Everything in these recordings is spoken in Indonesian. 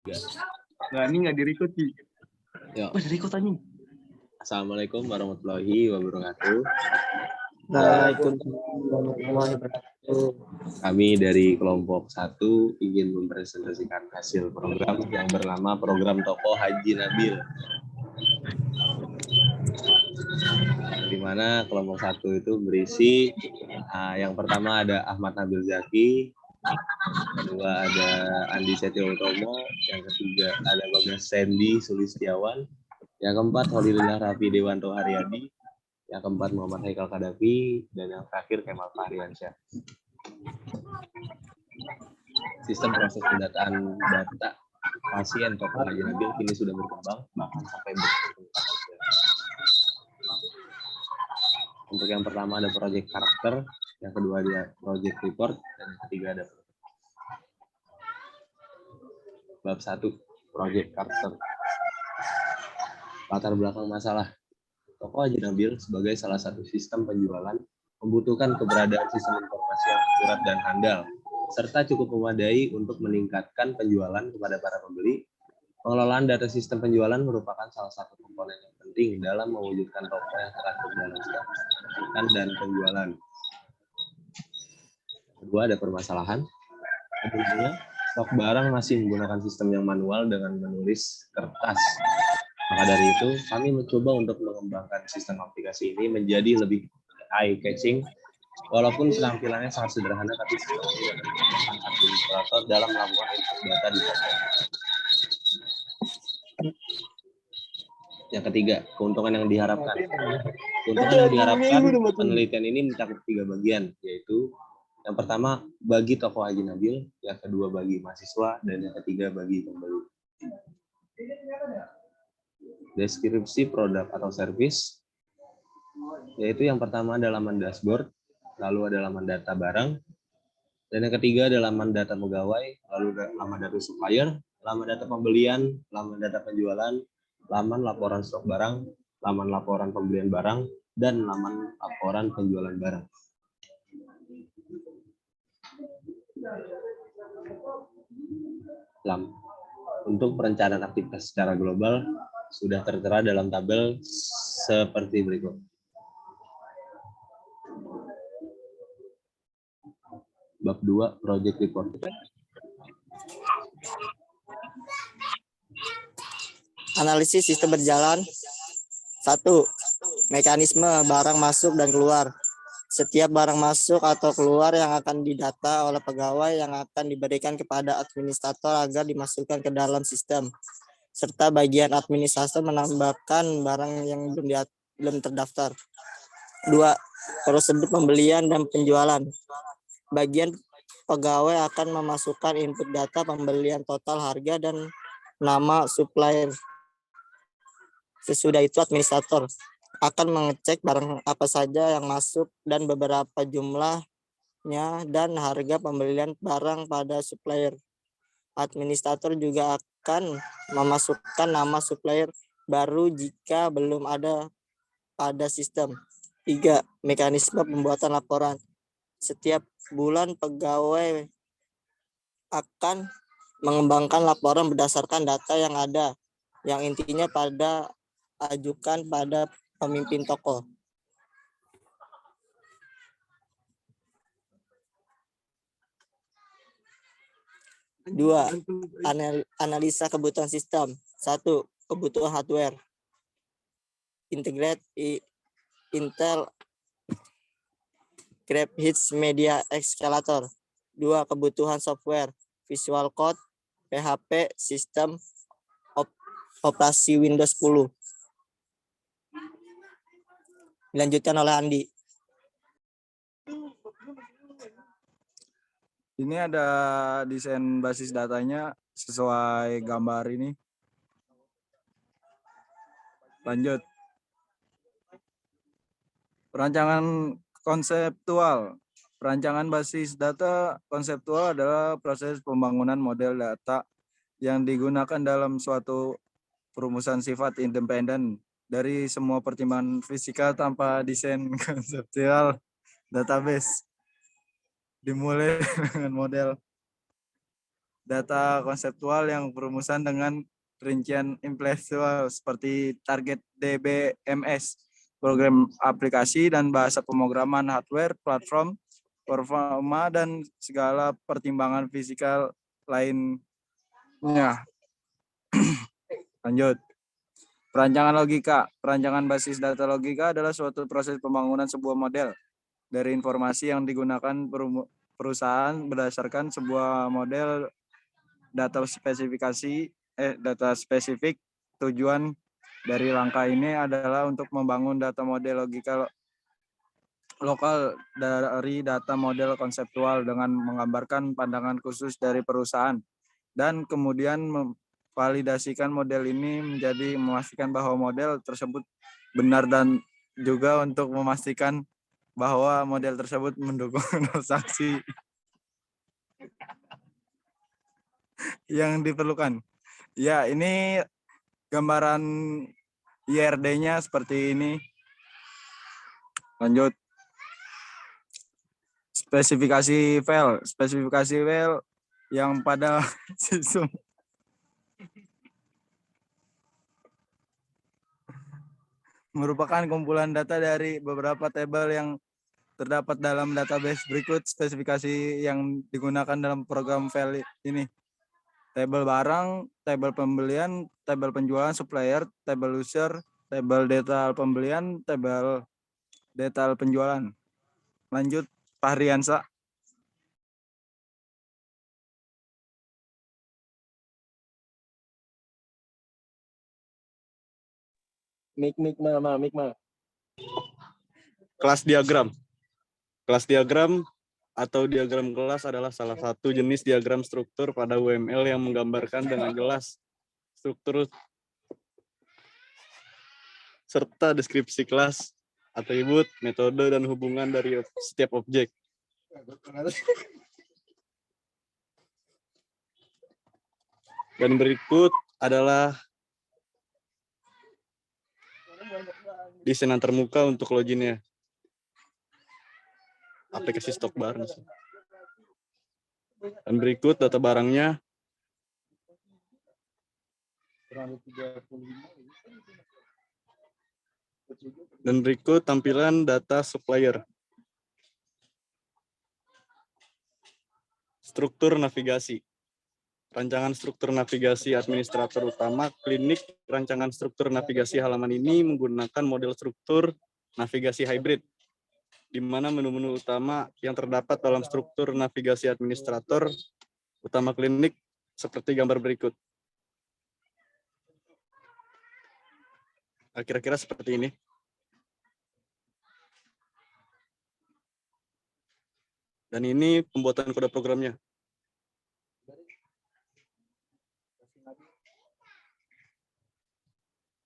Nah, ini nggak di-record sih. Yuk. Mas record tanya. Assalamualaikum warahmatullahi wabarakatuh. Waalaikumsalam warahmatullahi wabarakatuh. Kami dari kelompok 1 ingin mempresentasikan hasil program yang bernama Program Tokoh Haji Nabil. Di mana kelompok 1 itu berisi yang pertama ada Ahmad Nabil Zaki, kedua ada Andi Setio Utomo, yang ketiga ada Bagas Sandy Sulistiawan, yang keempat Holilillah Raffi Dewanto Haryadi, yang keempat Muhammad Haikal Kadafi, dan yang terakhir Kemal Fahriansyah. Sistem proses pendataan data pasien Tokoh Haji Nabil kini sudah berkembang bahkan sampai bertingkat. Untuk yang pertama ada project karakter, yang kedua ada project report, dan yang ketiga ada bab 1 project karakter. Latar belakang masalah. Tokoh Haji Nabil sebagai salah satu sistem penjualan membutuhkan keberadaan sistem informasi yang akurat dan handal, serta cukup memadai untuk meningkatkan penjualan kepada para pembeli. Pengelolaan data sistem penjualan merupakan salah satu komponen yang penting dalam mewujudkan toko yang teratur dalam stok dan penjualan. Kedua, ada permasalahan. Sebelumnya, stok barang masih menggunakan sistem yang manual dengan menulis kertas. Maka dari itu, kami mencoba untuk mengembangkan sistem aplikasi ini menjadi lebih eye-catching, walaupun penampilannya sangat sederhana, tapi sistem ini dapat memudahkan administrator dalam melakukan input data di toko. Yang ketiga, keuntungan yang diharapkan. Keuntungan yang diharapkan penelitian ini mencakup 3 bagian, yaitu yang pertama bagi Tokoh Haji Nabil, yang kedua bagi mahasiswa, dan yang ketiga bagi pembeli. Deskripsi produk atau service, yaitu yang pertama ada laman dashboard, lalu ada laman data barang, dan yang ketiga ada laman data pegawai, lalu laman data supplier, laman data pembelian, laman data penjualan, laman laporan stok barang, laman laporan pembelian barang, dan laman laporan penjualan barang. Untuk perencanaan aktivitas secara global sudah tertera dalam tabel seperti berikut. Bab 2 Project Report. Analisis sistem berjalan. 1. Mekanisme barang masuk dan keluar. Setiap barang masuk atau keluar yang akan didata oleh pegawai yang akan diberikan kepada administrator agar dimasukkan ke dalam sistem. Serta bagian administrator menambahkan barang yang belum terdaftar. 2. Prosedur pembelian dan penjualan. Bagian pegawai akan memasukkan input data pembelian, total harga, dan nama supplier. Sesudah itu administrator akan mengecek barang apa saja yang masuk dan beberapa jumlahnya dan harga pembelian barang pada supplier. Administrator juga akan memasukkan nama supplier baru jika belum ada pada sistem. 3. Mekanisme pembuatan laporan. Setiap bulan pegawai akan mengembangkan laporan berdasarkan data yang ada, yang intinya pada ajukan pada pemimpin toko. Dua, analisa kebutuhan sistem. 1. Kebutuhan hardware. Integrate Intel Graphics Media Escalator. 2. Kebutuhan software. Visual Code, PHP, sistem operasi Windows 10. Dilanjutkan oleh Andi. Ini ada desain basis datanya sesuai gambar ini. Lanjut. Perancangan konseptual. Perancangan basis data konseptual adalah proses pembangunan model data yang digunakan dalam suatu perumusan sifat independen dari semua pertimbangan fisika tanpa desain konseptual database. Dimulai dengan model data konseptual yang berumusan dengan rincian intelektual seperti target DBMS, program aplikasi dan bahasa pemrograman hardware, platform, performa, dan segala pertimbangan fisikal lainnya. Lanjut. Perancangan logika. Perancangan basis data logika adalah suatu proses pembangunan sebuah model dari informasi yang digunakan perusahaan berdasarkan sebuah model data spesifik. Tujuan dari langkah ini adalah untuk membangun data model logika lokal dari data model konseptual dengan menggambarkan pandangan khusus dari perusahaan dan kemudian memvalidasikan model ini menjadi memastikan bahwa model tersebut benar dan juga untuk memastikan bahwa model tersebut mendukung transaksi yang diperlukan. Ya, ini gambaran IRD-nya seperti ini. Lanjut. Spesifikasi file. Spesifikasi file yang pada sistem merupakan kumpulan data dari beberapa tabel yang terdapat dalam database berikut. Spesifikasi yang digunakan dalam program file ini: tabel barang, tabel pembelian, tabel penjualan supplier, tabel user, tabel detail pembelian, tabel detail penjualan. Lanjut, Fahriansa. Mik. Kelas diagram. Kelas diagram atau diagram kelas adalah salah satu jenis diagram struktur pada UML yang menggambarkan dengan jelas struktur serta deskripsi kelas, atribut, metode, dan hubungan dari setiap objek. Dan berikut adalah desain antarmuka untuk loginnya. Aplikasi stok barang. Dan berikut data barangnya. Dan berikut tampilan data supplier. Struktur navigasi. Rancangan struktur navigasi administrator utama klinik. Rancangan struktur navigasi halaman ini menggunakan model struktur navigasi hybrid, di mana menu-menu utama yang terdapat dalam struktur navigasi administrator utama klinik seperti gambar berikut. Kira-kira seperti ini. Dan ini pembuatan kode programnya.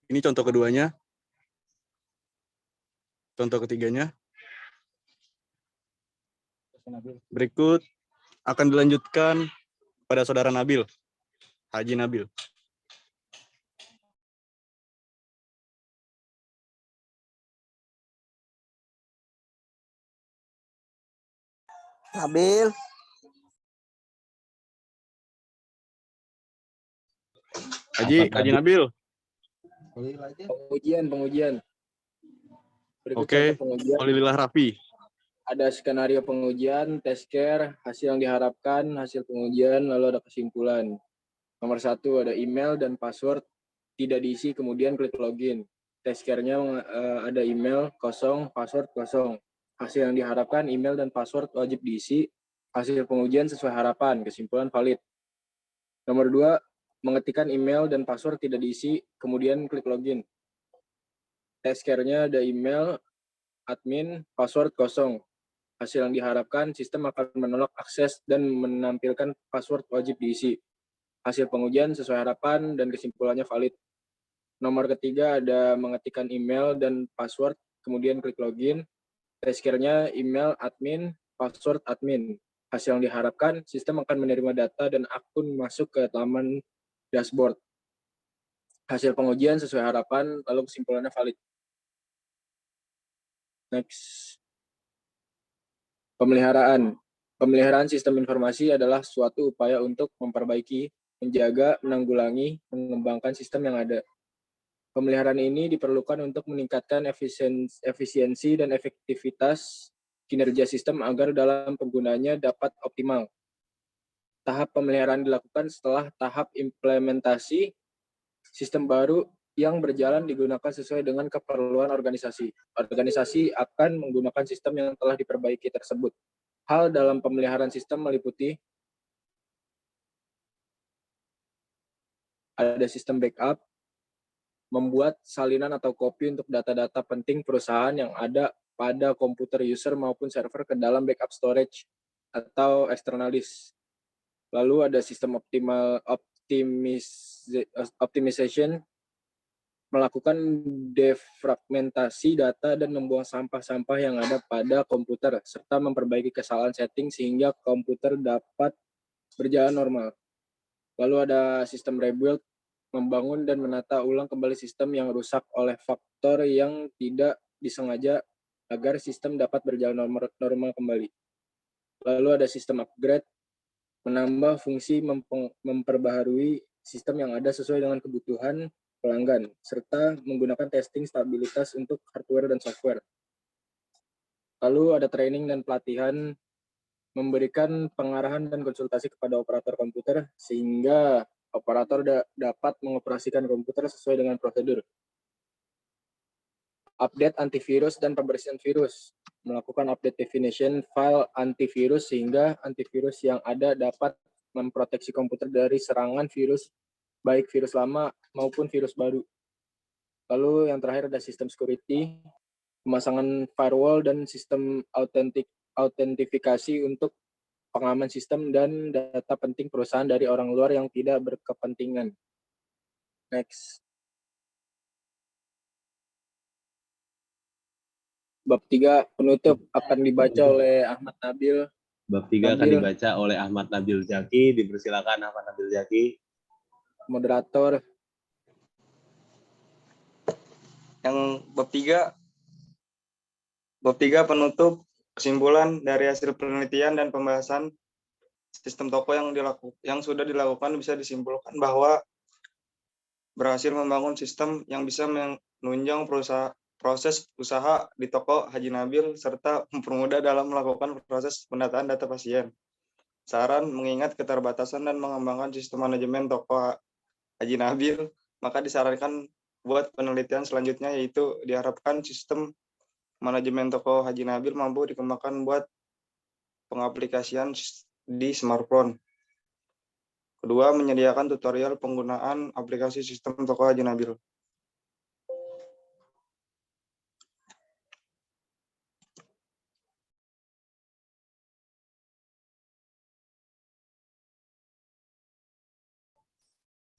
Ini contoh keduanya. Contoh ketiganya. Berikut akan dilanjutkan pada saudara Nabil, Haji Nabil. Nabil. Haji Nabil. Pengujian. Berikut Oke, contoh pengujian. Walilillah Raffi. Ada skenario pengujian, test care, hasil yang diharapkan, hasil pengujian, lalu ada kesimpulan. Nomor 1 ada email dan password tidak diisi, kemudian klik login. Test care-nya ada email kosong, password kosong. Hasil yang diharapkan, email dan password wajib diisi. Hasil pengujian sesuai harapan, kesimpulan valid. Nomor 2, mengetikkan email dan password tidak diisi, kemudian klik login. Test care-nya ada email, admin, password kosong. Hasil yang diharapkan, sistem akan menolak akses dan menampilkan password wajib diisi. Hasil pengujian sesuai harapan dan kesimpulannya valid. Nomor ketiga ada mengetikkan email dan password, kemudian klik login. Test care-nya email admin, password admin. Hasil yang diharapkan, sistem akan menerima data dan akun masuk ke laman dashboard. Hasil pengujian sesuai harapan, lalu kesimpulannya valid. Next. Pemeliharaan. Pemeliharaan sistem informasi adalah suatu upaya untuk memperbaiki, menjaga, menanggulangi, mengembangkan sistem yang ada. Pemeliharaan ini diperlukan untuk meningkatkan efisiensi dan efektivitas kinerja sistem agar dalam penggunaannya dapat optimal. Tahap pemeliharaan dilakukan setelah tahap implementasi sistem baru yang berjalan digunakan sesuai dengan keperluan organisasi. Organisasi akan menggunakan sistem yang telah diperbaiki tersebut. Hal dalam pemeliharaan sistem meliputi ada sistem backup, membuat salinan atau copy untuk data-data penting perusahaan yang ada pada komputer user maupun server ke dalam backup storage atau external disk. Lalu ada sistem optimization, melakukan defragmentasi data dan membuang sampah-sampah yang ada pada komputer, serta memperbaiki kesalahan setting sehingga komputer dapat berjalan normal. Lalu ada sistem rebuild, membangun dan menata ulang kembali sistem yang rusak oleh faktor yang tidak disengaja agar sistem dapat berjalan normal kembali. Lalu ada sistem upgrade, menambah fungsi memperbaharui sistem yang ada sesuai dengan kebutuhan pelanggan, serta menggunakan testing stabilitas untuk hardware dan software. Lalu ada training dan pelatihan, memberikan pengarahan dan konsultasi kepada operator komputer sehingga operator dapat mengoperasikan komputer sesuai dengan prosedur. Update antivirus dan pembersihan virus, melakukan update definition file antivirus sehingga antivirus yang ada dapat memproteksi komputer dari serangan virus, baik virus lama maupun virus baru. Lalu yang terakhir ada sistem security, pemasangan firewall dan sistem autentifikasi untuk pengaman sistem dan data penting perusahaan dari orang luar yang tidak berkepentingan. Next. Bab 3 penutup akan dibaca oleh Ahmad Nabil. Bab 3 akan dibaca oleh Ahmad Nabil Zaki. Dipersilakan Ahmad Nabil Zaki. Moderator. Yang bab 3 penutup, kesimpulan dari hasil penelitian dan pembahasan sistem toko yang sudah dilakukan bisa disimpulkan bahwa berhasil membangun sistem yang bisa menunjang proses usaha di toko Haji Nabil serta mempermudah dalam melakukan proses pendataan data pasien. Saran, mengingat keterbatasan dan mengembangkan sistem manajemen toko Haji Nabil, maka disarankan buat penelitian selanjutnya, yaitu diharapkan sistem manajemen toko Haji Nabil mampu dikembangkan buat pengaplikasian di smartphone. Kedua, menyediakan tutorial penggunaan aplikasi sistem toko Haji Nabil.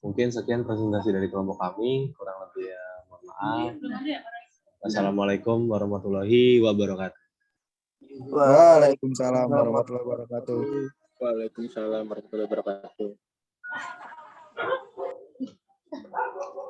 Mungkin sekian presentasi dari kelompok kami, kurang lebih ya mohon maaf. Wassalamualaikum warahmatullahi wabarakatuh. Waalaikumsalam warahmatullahi wabarakatuh. Waalaikumsalam warahmatullahi wabarakatuh.